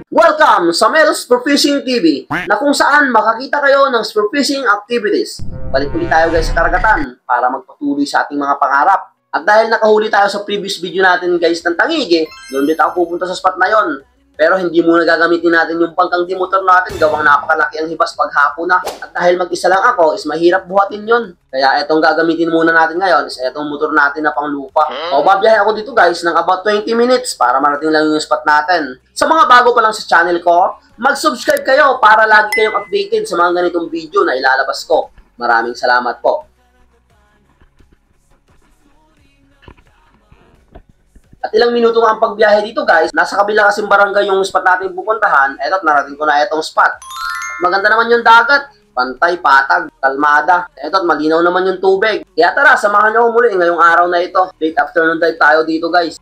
Welcome sa Mel's Spearfishing TV na kung saan makakita kayo ng spearfishing activities. Balik ulit tayo guys sa karagatan para magpatuloy sa ating mga pangarap. At dahil nakahuli tayo sa previous video natin guys ng tangigi, doon din ako pupunta sa spot na yon. Pero hindi muna gagamitin natin yung pangkang demotor natin, gawang napakalaki ang hibas paghapon na. At dahil mag-isa lang ako, is mahirap buhatin yon. Kaya etong gagamitin muna natin ngayon is etong motor natin na pang lupa. O babiyahe ako dito guys ng about 20 minutes para marating lang yung spot natin. Sa mga bago pa lang sa channel ko, mag-subscribe kayo para lagi kayong updated sa mga ganitong video na ilalabas ko. Maraming salamat po. At ilang minuto nga ang pagbiyahe dito guys, nasa kabila kasing barangay yung spot natin pupuntahan, eto at narating ko na etong spot. At maganda naman yung dagat, pantay, patag, kalmada, eto at malinaw naman yung tubig. Kaya tara, samahan nyo muli ngayong araw na ito. Late afternoon dive tayo dito guys.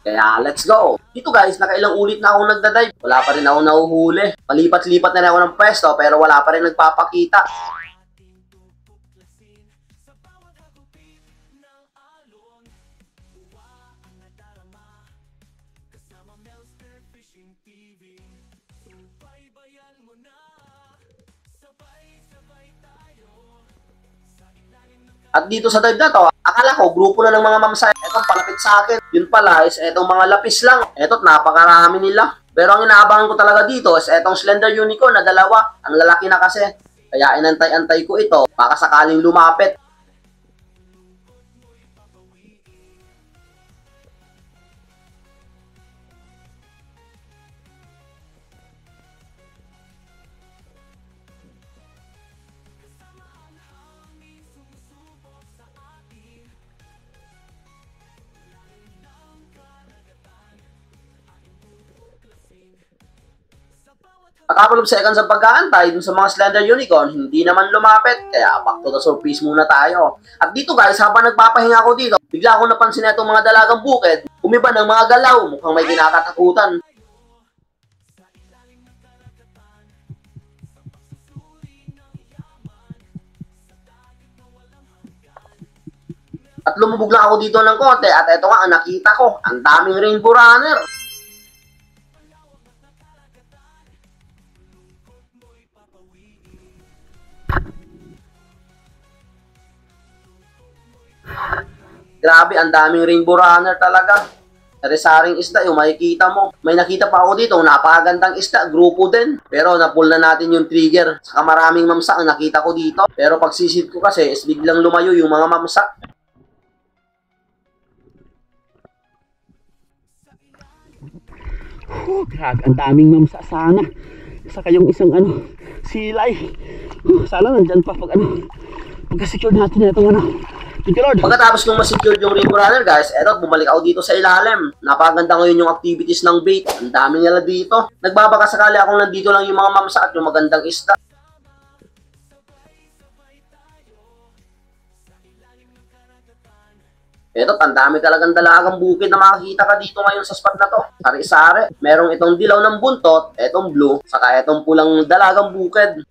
Kaya let's go! Dito guys, nakailang ulit na akong nagdadive. Wala pa rin ako nahuhuli. Palipat-lipat na rin ako ng pwesto pero wala pa rin nagpapakita. At dito sa dive na to, akala ko grupo na ng mga mamsa. Etong palapit sa akin. Yun pala is etong mga lapis lang. Eto't napakarami nila. Pero ang inaabangan ko talaga dito is etong slender unicorn na dalawa. Ang lalaki na kasi. Kaya inantay-antay ko ito baka sakaling lumapit. A couple of seconds ang pag-aantay dun sa mga slender unicorn, hindi naman lumapit, kaya back to the surface muna tayo. At dito guys, habang nagpapahinga ako dito, bigla akong napansin na itong mga dalagang bukid, umiba ng mga galaw, mukhang may kinakatakutan. At lumubog lang ako dito ng konti, at eto nga ang nakita ko, ang daming rainbow runner. Grabe, ang daming rainbow runner talaga. Sari-saring isda yung makikita mo. May nakita pa ako dito, napakagandang isda, grupo din. Pero napull na natin yung trigger. Saka maraming mamsa ang nakita ko dito. Pero pag sisid ko kasi, is biglang lumayo yung mga mamsa. Grabe, ang daming mamsa sana. Saka yung isang silay. Sana nandyan pa pagka-secure natin itong Pagkatapos kong ma-secure yung rainbow runner guys, eto bumalik ako dito sa ilalim. Napakaganda ngayon yung activities ng bait. Ang dami nila dito. Nagbabaka sakali akong nandito lang yung mga mamsa at yung magandang isda. Eto, ang dami talagang dalagang bukid na makikita ka dito ngayon sa spot na to. Sari-sari. Merong itong dilaw ng buntot, etong blue, saka etong pulang dalagang bukid.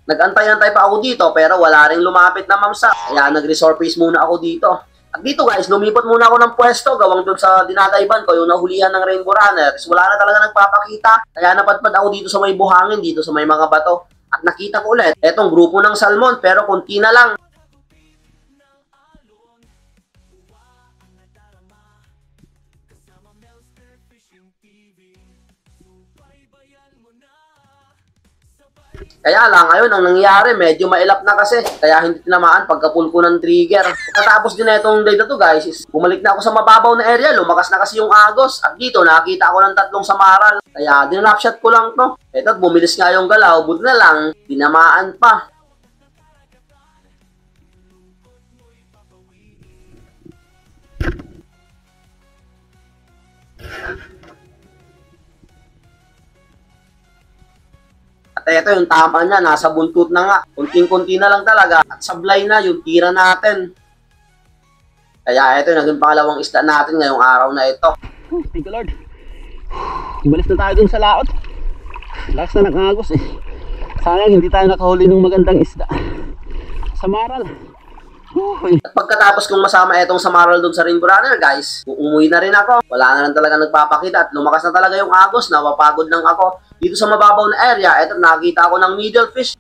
Nag-antay-antay pa ako dito pero wala ring lumapit na mamsa. Kaya nag-resurface muna ako dito. At dito guys, lumipat muna ako ng pwesto gawang doon sa dinadaiban ko, yung nahulihan ng rainbow runners. Wala na talaga nagpapakita. Kaya napadpad ako dito sa may buhangin, dito sa may mga bato. At nakita ko ulit, etong grupo ng salmon pero konti na lang. Kaya lang, ayun, ang nangyari, medyo mailap na kasi. Kaya hindi tinamaan pagka-pull ko ng trigger. Pagkatapos din na itong day na to guys, bumalik na ako sa mababaw na area. Lumakas na kasi yung agos. At dito, nakita ako ng 3 samaral. Kaya dinapshot ko lang to. Eto, bumilis nga yung galaw. Buti na lang, tinamaan pa. At ito yung tama niya, nasa buntot na nga. Kunting-kunti na lang talaga. At sablay na yung tira natin. Kaya ito yung naging pangalawang isda natin ngayong araw na ito. Thank you Lord. Ibalis na tayo dun sa laot. Lakas na nakangagos eh. Sayang hindi tayo nakahuli ng magandang isda sa maral. At pagkatapos kong masama itong samaral doon sa Rainbow Runner guys, umuwi na rin ako. Wala na lang talaga nagpapakita at lumakas na talaga yung agos. Napapagod lang ako dito sa mababaw na area. Eto, nakita ako ng middle fish.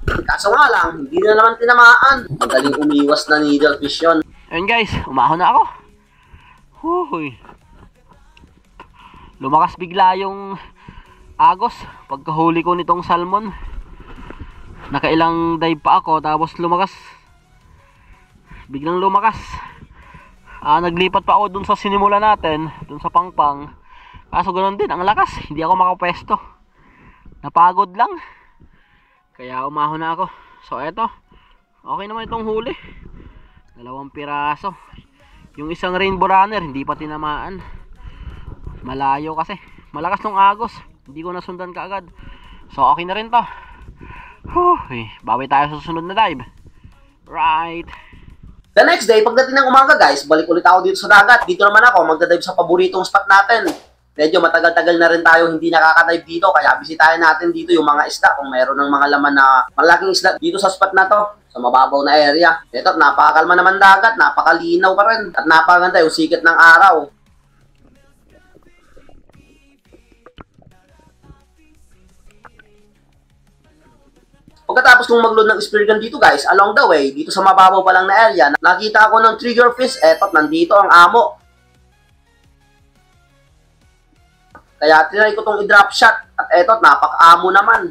Kaso nga lang, hindi na naman tinamaan. Magaling umiwas na needle fish yun. Ayun guys, umahon na ako. Lumakas bigla yung agos pagkahuli ko nitong salmon. Nakailang dive pa ako tapos lumakas. Biglang lumakas. Naglipat pa ako dun sa sinimula natin, dun sa pangpang. Kaso ganoon din, ang lakas. Hindi ako makapwesto. Napagod lang. Kaya umahon na ako. So eto, okay naman itong huli. 2 piraso. Yung isang Rainbow Runner, hindi pa tinamaan. Malayo kasi. Malakas tong agos. Hindi ko nasundan kaagad. So okay na rin to. Bawi tayo sa susunod na dive. Right. The next day, pagdating ng umaga guys, balik ulit ako dito sa dagat. Dito naman ako magdadive sa paboritong spot natin. Medyo matagal-tagal na rin tayo hindi nakakadive dito. Kaya bisitahin natin dito yung mga isda. Kung meron ng mga laman na malaking isda dito sa spot na to. Sa mababaw na area. Ito, napakakalma naman dagat. Napakalinaw pa rin. At napakaganda yung sikat ng araw. Pagkatapos kong mag-load ng spear gun dito guys, along the way, dito sa mababaw pa lang na area, nakita ako ng trigger fish. Eto, nandito ang amo. Kaya tinry ko tong i-drop shot. At eto, napaka-amo naman.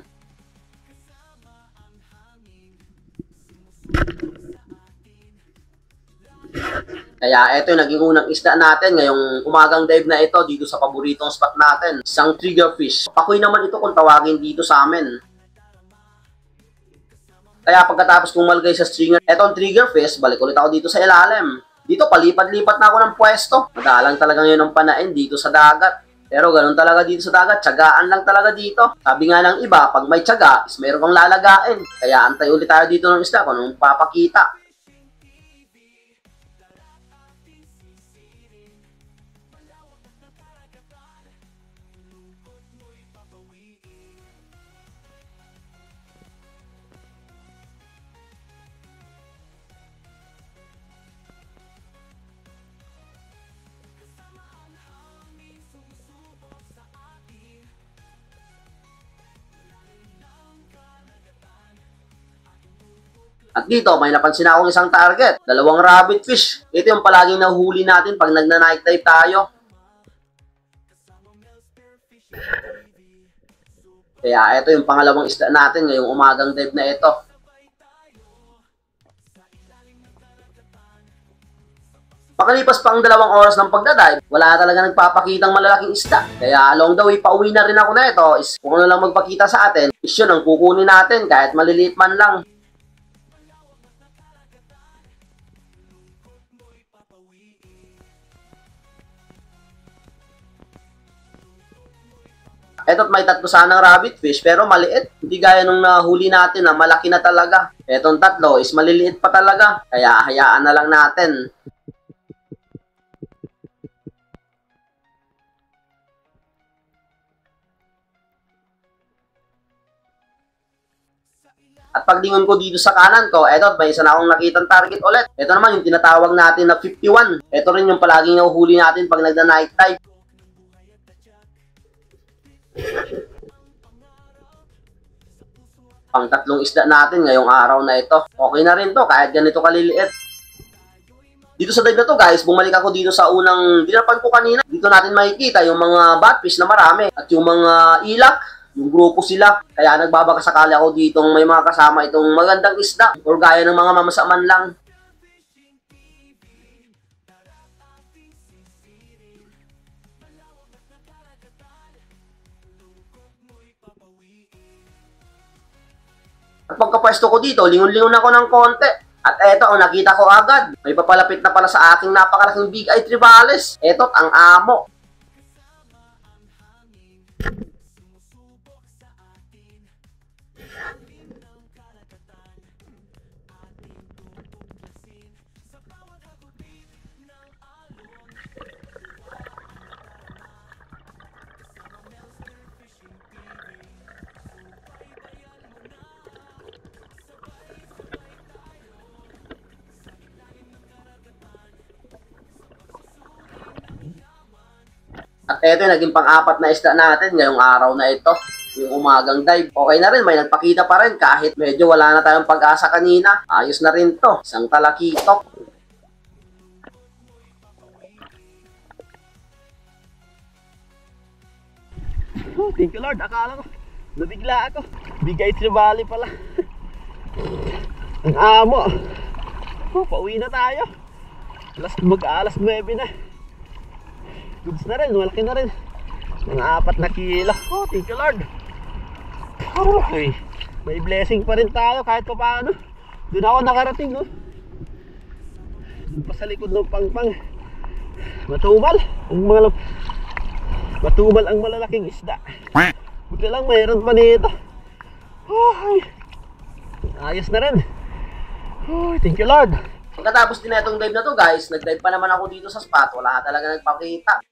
Kaya eto yung naging unang isda natin ngayong umagang dive na ito dito sa paboritong spot natin. Isang trigger fish. Pakoy naman ito kung tawagin dito sa amin. Kaya pagkatapos kong malagay sa stringer, etong trigger fish, balik ulit ako dito sa ilalim. Dito, palipat-lipat na ako ng pwesto. Madalang talaga ngayon ang panain dito sa dagat. Pero ganun talaga dito sa dagat, tiyagaan lang talaga dito. Sabi nga ng iba, pag may tiyaga, is meron kang lalagain. Kaya antay ulit tayo dito ng isda kung anong papakita. At dito, may napansin akong isang target. 2 rabbit fish. Ito yung palaging nahuhuli natin pag nagna-night dive tayo. Kaya ito yung pangalawang isda natin ngayong umagang dive na ito. Pakalipas pa ang 2 oras ng pagdadive, wala talaga nagpapakitang malalaking isda. Kaya along the way, pauwi na rin ako na ito. Kung ano lang magpakita sa atin, is yun ang kukunin natin kahit maliliit man lang. Eto't may 3 sanang rabbit fish pero maliit. Hindi gaya nung nahuli natin na malaki na talaga. Etong 3 is maliliit pa talaga. Kaya hayaan na lang natin. At paglingon ko dito sa kanan ko, eto, may isa na akong nakitang target ulit. Ito naman yung tinatawag natin na 51. Ito rin yung palaging nahuhuli natin pag nagda-night dive. Pang 3 isda natin ngayong araw na ito. Okay na rin to kahit ganito kaliliit. Dito sa dive na to guys, bumalik ako dito sa unang dinapan ko kanina. Dito natin makikita yung mga batfish na marami at yung mga ilak, yung grupo sila. Kaya nagbabakasakali ako dito may mga kasama itong magandang isda or gaya ng mga mamasaman lang. At pagkapwesto ko dito, lingon-lingon ako ng konti. At eto, ang nakita ko agad. May papalapit na pala sa aking napakalaking big eye trevally. Eto't ang amo. At eto yung naging pang-apat na isda natin ngayong araw na ito. Yung umagang dive. Okay na rin, may nagpakita pa rin kahit medyo wala na tayong pag-asa kanina. Ayos na rin to. Isang talakitok. Oh, thank you Lord. Akala ko, nabigla ako. Bigay Trevally pala. Ang amo. Oh, pauwi na tayo. Mag-alas 9 na. Goods na rin, malaki na rin. Mga 4 na kilo. Oh, thank you Lord. Okay. May blessing pa rin tayo kahit pa paano. Doon ako nakarating, no? Doon pa sa likod ng pangpang. Matumal ang malalaking isda. Buti lang mayroon pa nito. Oh, ayos na rin. Oh, thank you Lord. Pagkatapos din na itong dive na to guys, nag-dive pa naman ako dito sa spot. Wala talaga nagpakita.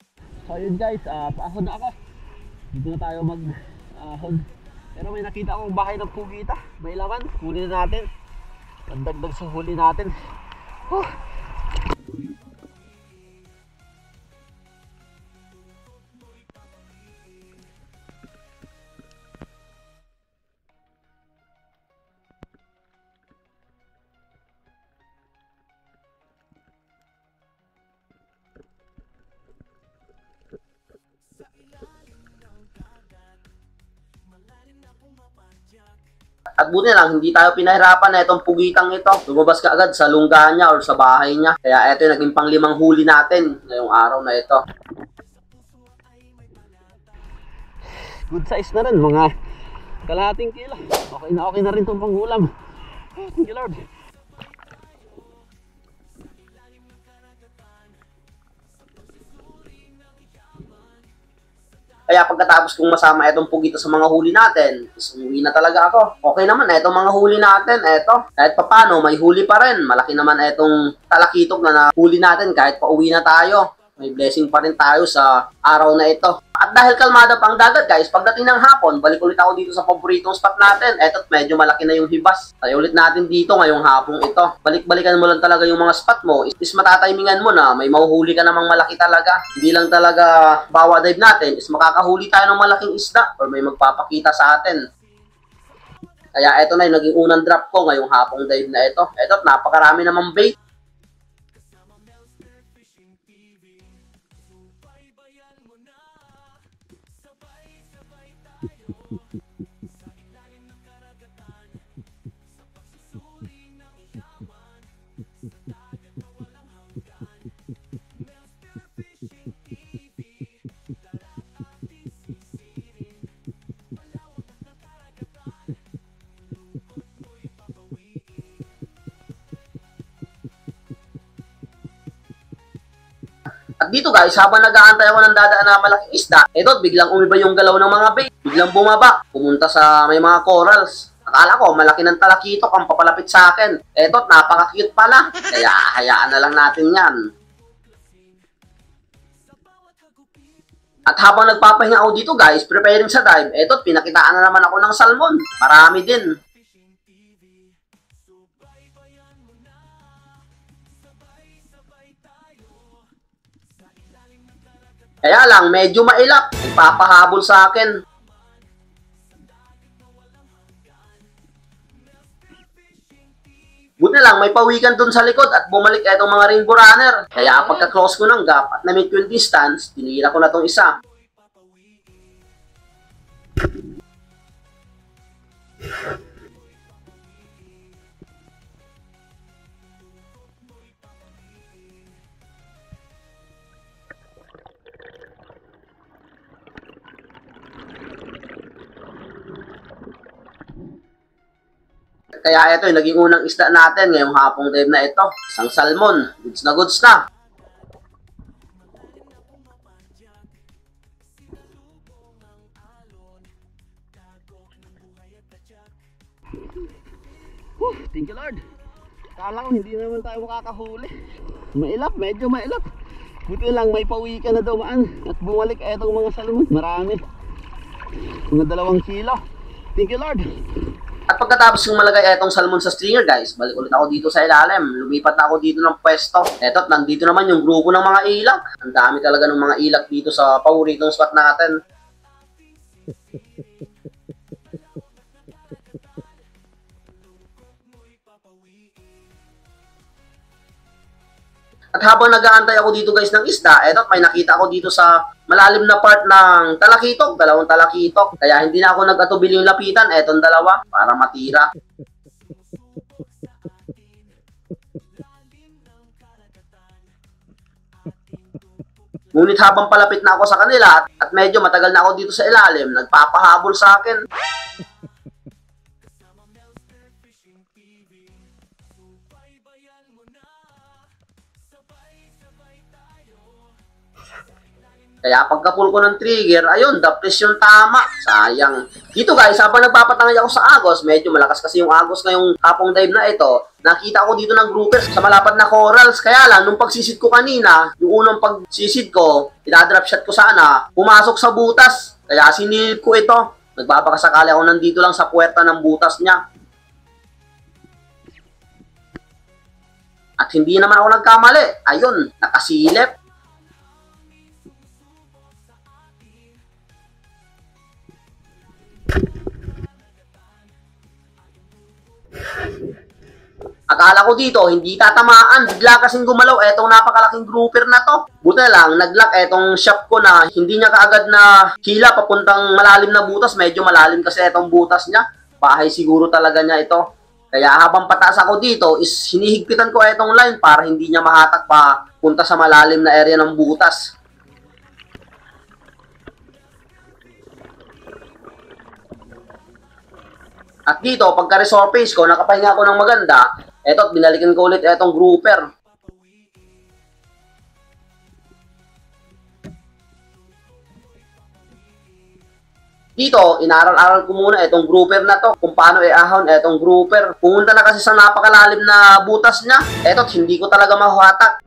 So yun guys, paahon na ako. Dito na tayo mag-ahon. Pero may nakita akong bahay ng pugita. May laman, huli na natin. Pandagdag sa huli natin. Oh. At buti na lang, hindi tayo pinahirapan na itong pugitang ito. Lumabas ka agad sa lungga niya or sa bahay niya. Kaya ito yung naging pang-5 huli natin ngayong araw na ito. Good size na rin, mga kalahating kilo. Okay na rin itong panghulam. Oh, thank you Lord. Kaya pagkatapos kong masama itong pugito sa mga huli natin, uwi na talaga ako. Okay naman, itong mga huli natin, eto. Kahit papano, may huli pa rin. Malaki naman itong talakitok na nahuli natin kahit pa uwi na tayo. May blessing pa rin tayo sa araw na ito. At dahil kalmada pa ang dagat guys, pagdating ng hapon, balik ulit ako dito sa paboritong spot natin. Eto't medyo malaki na yung hibas. Tayo ulit natin dito ngayong hapong ito. Balik-balikan mo lang talaga yung mga spot mo. Is matatimingan mo na may mahuhuli ka namang malaki talaga. Hindi lang talaga bawa dive natin, is makakahuli tayo ng malaking isda or may magpapakita sa atin. Kaya eto na yung naging unang drop ko ngayong hapong dive na ito. Eto't napakarami namang bait. At dito guys, habang nag-aantay ako ng dadaan na malaking isda, eto biglang umiba yung galaw ng mga bait. Biglang bumaba, pumunta sa may mga corals. Akala ko malaki ng talakitok ang papalapit sa akin. Eto, napaka-cute pala. Kaya hayaan na lang natin yan. At habang nagpapahinga ako dito guys, preparing sa dive, eto pinakitaan na naman ako ng salmon. Marami din. Kaya lang, medyo mailap. Ipapahabol sa akin. Buti lang, may pawikan dun sa likod at bumalik itong mga rainbow runner. Kaya pagka-close ko ng gap at na-meet ko yung distance, tinira ko na tong isa. Kaya ito yung naging unang isda natin ngayong hapong dive na ito. Isang salmon. Goods na goods na. Thank you Lord. Kala ko hindi naman tayo makakahuli. Mailap, medyo mailap. Buti lang may pauwi ka na dumaan at bumalik itong mga salmon. Marami. Mga 2 kilo. Thank you Lord. At pagkatapos yung malagay etong salmon sa stringer guys, balik ulit ako dito sa ilalim. Lumipat na ako dito ng pwesto. Eto, nandito naman yung grupo ng mga ilak. Ang dami talaga ng mga ilak dito sa paboritong spot natin. At habang nag-aantay ako dito guys ng isda, eto may nakita ako dito sa malalim na part ng talakitok, dalawang talakitok. Kaya hindi na ako nag-atubil yung lapitan, etong dalawa, para matira. Ngunit habang palapit na ako sa kanila at medyo matagal na ako dito sa ilalim, nagpapahabol sa akin. Kaya pagka-pull ko ng trigger, ayun, the-press yung tama. Sayang. Dito guys, habang nagpapatangay ako sa agos, medyo malakas kasi yung agos ngayong hapong dive na ito, nakita ko dito ng groupers sa malapad na corals. Kaya lang, nung pagsisid ko kanina, yung unang pagsisid ko, idadrop shot ko sana, pumasok sa butas. Kaya sinilip ko ito. Nagbabakasakali ako nandito lang sa puwerta ng butas niya. At hindi naman ako nagkamali. Ayun, nakasilip. Akala ko dito, hindi tatamaan. Bigla kasing gumalaw etong napakalaking grouper na to. Buti lang, nag-lock etong shop ko na hindi niya kaagad na hila papuntang malalim na butas. Medyo malalim kasi etong butas niya. Bahay siguro talaga niya ito. Kaya habang pataas ako dito, is hinihigpitan ko etong line para hindi niya mahatak pa punta sa malalim na area ng butas. At dito, pagka resurface ko, nakapahinga ako ng maganda, eto, binalikan ko ulit etong grouper. Dito, inaral-aral ko muna etong grouper na to, kung paano i-ahon etong grouper. Pumunta na kasi sa napakalalim na butas niya, eto, hindi ko talaga mahuhatak.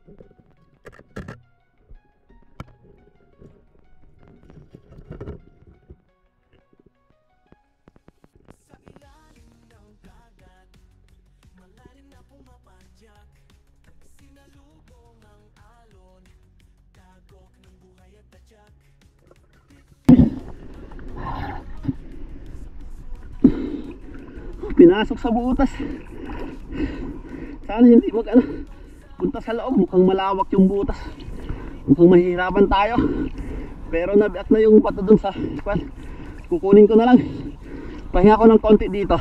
Pinasok sa butas. Sana hindi punta sa loob. Mukhang malawak yung butas. Mukhang mahihirapan tayo. Pero nabiak na yung bato dun sa kukunin ko na lang. Pahinga ko ng konti dito.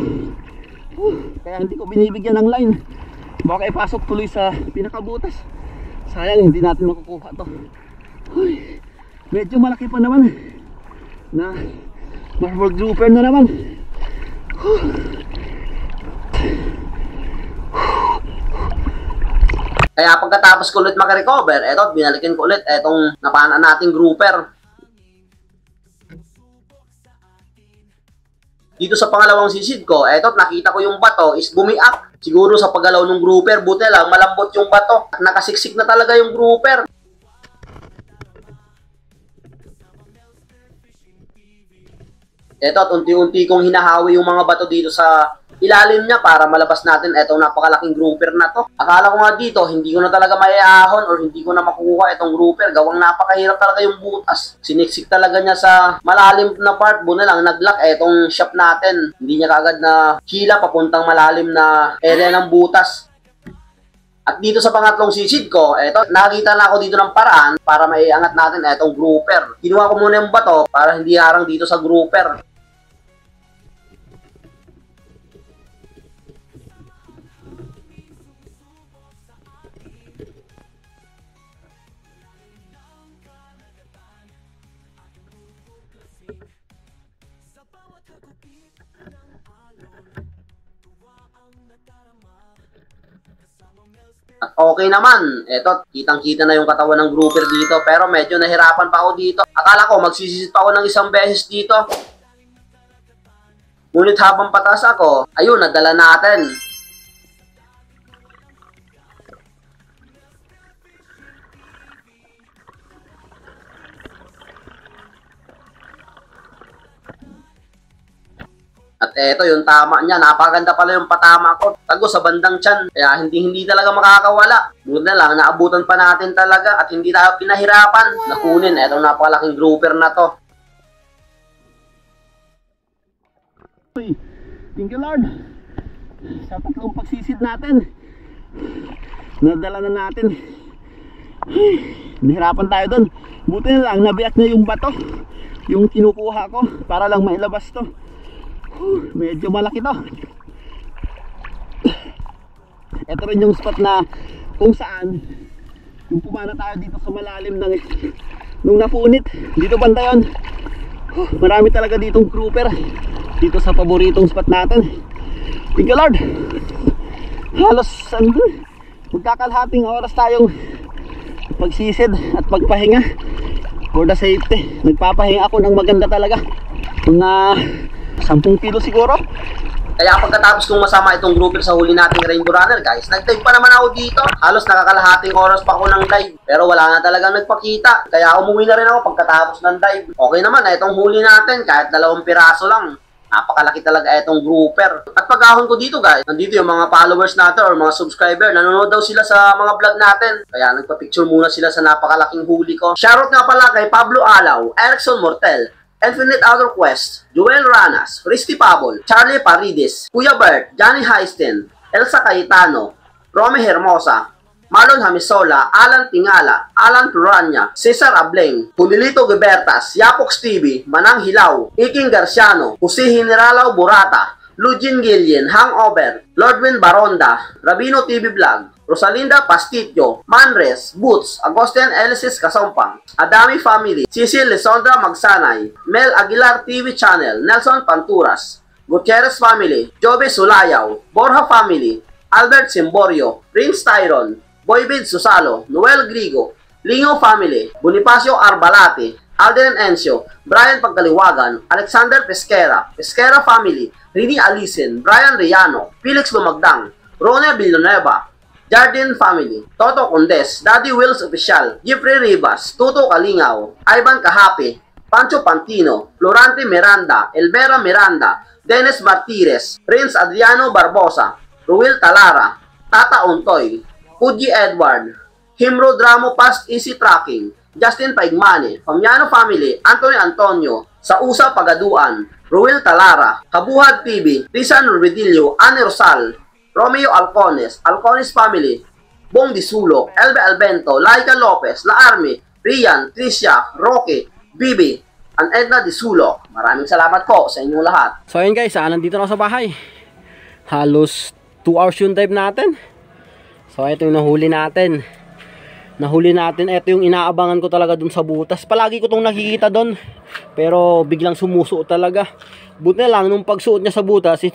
Kaya hindi ko binibigyan ng line. Baka ipasok tuloy sa pinakabutas. Sayang hindi natin makukuha to. Medyo malaki pa naman na marble grouper na naman. Kaya pagkatapos ko ulit makarecover, eto, binalikin ko ulit etong napana nating grouper. Dito sa pangalawang sisid ko, eto, nakita ko yung bato is bumiak. Siguro sa paggalaw ng grouper, buti lang, malambot yung bato. Nakasiksik na talaga yung grouper. Eto, at unti-unti kong hinahawi yung mga bato dito sa ilalim niya para malabas natin etong napakalaking grouper na to. Akala ko nga dito, hindi ko na talaga maiahon or hindi ko na makukuha itong grouper. Gawang napakahirap talaga yung butas. Siniksik talaga niya sa malalim na part. Buti lang, nag-lock etong shop natin. Hindi niya kaagad na hila papuntang malalim na area ng butas. At dito sa pangatlong sisid ko, eto, nakakita na ako dito ng paraan para maiangat natin etong grouper. Kinuha ko muna yung bato para hindi harang dito sa grouper. At okay naman. Eto, kitang-kita na yung katawan ng grouper dito. Pero medyo nahirapan pa ako dito. Akala ko magsisisit pa ako ng isang beses dito. Ngunit habang pataas ako, ayun, nadala natin. At eto yung tama niya, napakaganda pala yung patama ko. Tago sa bandang tiyan, kaya hindi talaga makakawala. Buti na lang, naabutan pa natin talaga at hindi tayo pinahirapan na kunin etong napakalaking grouper na to. Thank you Lord sa tatlong pagsisid natin, nadala na natin. Nahirapan tayo doon. Buti na lang, nabiyak na yung bato, yung kinukuha ko para lang mailabas to. Medyo malaki to. Ito rin yung spot na kung saan yung pumana tayo dito sa malalim ng nung napunit. Dito banda yun. Marami talaga ditong grouper dito sa paboritong spot natin. Thank you Lord. Halos magkakalhating oras tayong pagsisid at pagpahinga for the safety. Nagpapahinga ako ng maganda talaga, mga 10 kilo siguro. Kaya pagkatapos kong masama itong grouper sa huli nating rainbow runner guys, nag-dive pa naman ako dito. Halos nakakalahating oras pa ako ng dive, pero wala na talagang nagpakita. Kaya umuwi na rin ako pagkatapos ng dive. Okay naman na itong huli natin, kahit 2 piraso lang. Napakalaki talaga itong grouper. At pag-ahon ko dito guys, nandito yung mga followers natin or mga subscriber. Nanonood daw sila sa mga vlog natin. Kaya nagpa-picture muna sila sa napakalaking huli ko. Shoutout nga pala kay Pablo Alaw, Erickson Mortel, Infinite Outer Quest, Joel Ranas, Christy Pabol, Charlie Paridis, Kuya Bert, Johnny Heisten, Elsa Cayetano, Romy Hermosa, Marlon Hamisola, Alan Tingala, Alan Turanya, Cesar Ableng, Julilito Gubertas, Yapox TV, Manang Hilaw, Iking Garciano, Jose Generalaw Burata, Lugin Gillian, Hangover, Lordwin Baronda, Rabino TV Vlog, Rosalinda Pastitio, Manres, Boots, Agustin Elisis Kasompang, Adami Family, Cecil Lisondra Magsanay, Mel Aguilar TV Channel, Nelson Panturas, Gutierrez Family, Jobe Sulayaw, Borja Family, Albert Simborio, Prince Tyron, Boybid Susalo, Noel Grigo, Lingo Family, Bonifacio Arbalate, Alden Encio, Brian Pagkaliwagan, Alexander Pesquera, Pesquera Family, Rini Alisen, Brian Riano, Felix Lumagdang, Rone Villanueva, Jardine Family, Toto Condes, Daddy Wills Official, Jeffrey Rivas, Tuto Kalingaw, Ivan Kahape, Pancho Pantino, Florante Miranda, Elvera Miranda, Dennis Martires, Prince Adriano Barbosa, Ruel Talara, Tata Untoy, Puji Edward, Himro Dramo Past Easy Tracking, Justin Paigmane, Pamiano Family, Anthony Antonio, Sausa Pagaduan, Ruel Talara, Kabuhad TV, Rizan Rubilio, Anne Rosal, Romeo Alcones, Alcones Family, Bong Disulok, Elbe Albento, Laika Lopez, La Army, Rian, Tricia, Roque, Bibi, and Edna Disulok. Maraming salamat po sa inyong lahat. So ayun guys, nandito na ako sa bahay. Halos 2 hours yung dive natin. So ito yung nahuli natin. Ito yung inaabangan ko talaga dun sa butas. Palagi ko itong nakikita dun, pero biglang sumusuot talaga. Buti na lang nung pagsuot niya sa butas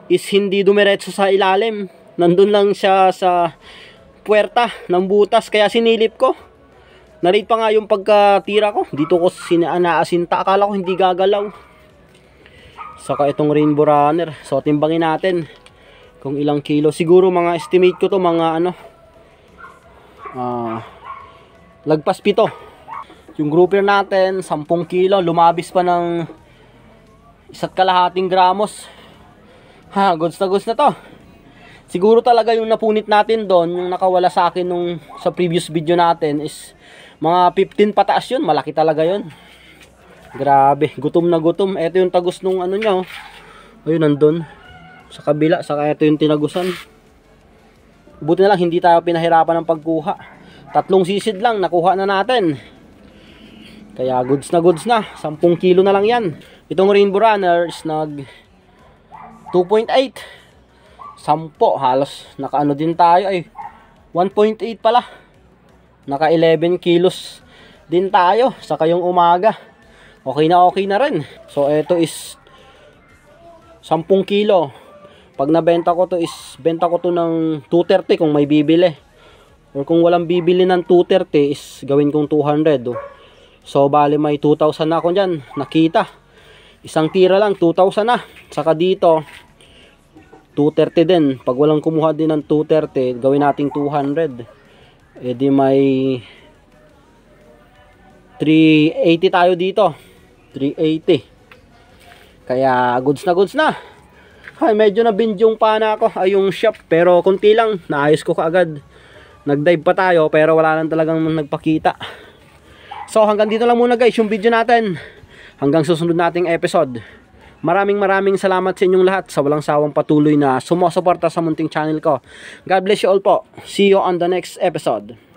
is hindi dumiretso sa ilalim. Nandun lang siya sa puwerta ng butas, kaya sinilip ko. Narate pa nga yung pagkatira ko. Dito ko sinaasinta, akala ko hindi gagalaw. Saka itong rainbow runner. So timbangin natin kung ilang kilo. Siguro mga estimate ko to mga lagpas 7. Yung grouper natin 10 kilo, lumabis pa ng 1.5 gramos. Goods na to. Siguro talaga yung napunit natin doon, yung nakawala sa akin nung sa previous video natin is mga 15 pataas yun. Malaki talaga yun. Grabe, gutom na gutom. Ito yung tagos nung niya, oh. Ayun, nandun sa kabila, saka ito yung tinagusan. Buti na lang hindi tayo pinahirapan ng pagkuha. 3 sisid lang nakuha na natin. Kaya goods na 10 kilo na lang yan. Itong rainbow runner is nag 2.8, 10, halos nakaano din tayo ay 1.8 pala. Naka 11 kilos din tayo. Saka yung umaga okay na rin. So ito is 10 kilo. Pag nabenta ko to is benta ko to ng 230 kung may bibili. Or kung walang bibili ng 230 is gawin kong 200. Oh. So bali may 2,000 na ako dyan. Nakita. Isang tira lang 2,000 na. Saka dito 230 din. Pag walang kumuha din ng 230, gawin nating 200. E di may 380 tayo dito. 380. Kaya goods na. Ay, medyo nabindyong pa na ako, ay yung shop, pero konti lang, naayos ko kaagad. Nag-dive pa tayo pero wala lang talagang nagpakita. So hanggang dito lang muna guys yung video natin. Hanggang susunod nating episode. Maraming salamat sa inyong lahat sa walang sawang patuloy na sumusuporta sa munting channel ko. God bless you all po. See you on the next episode.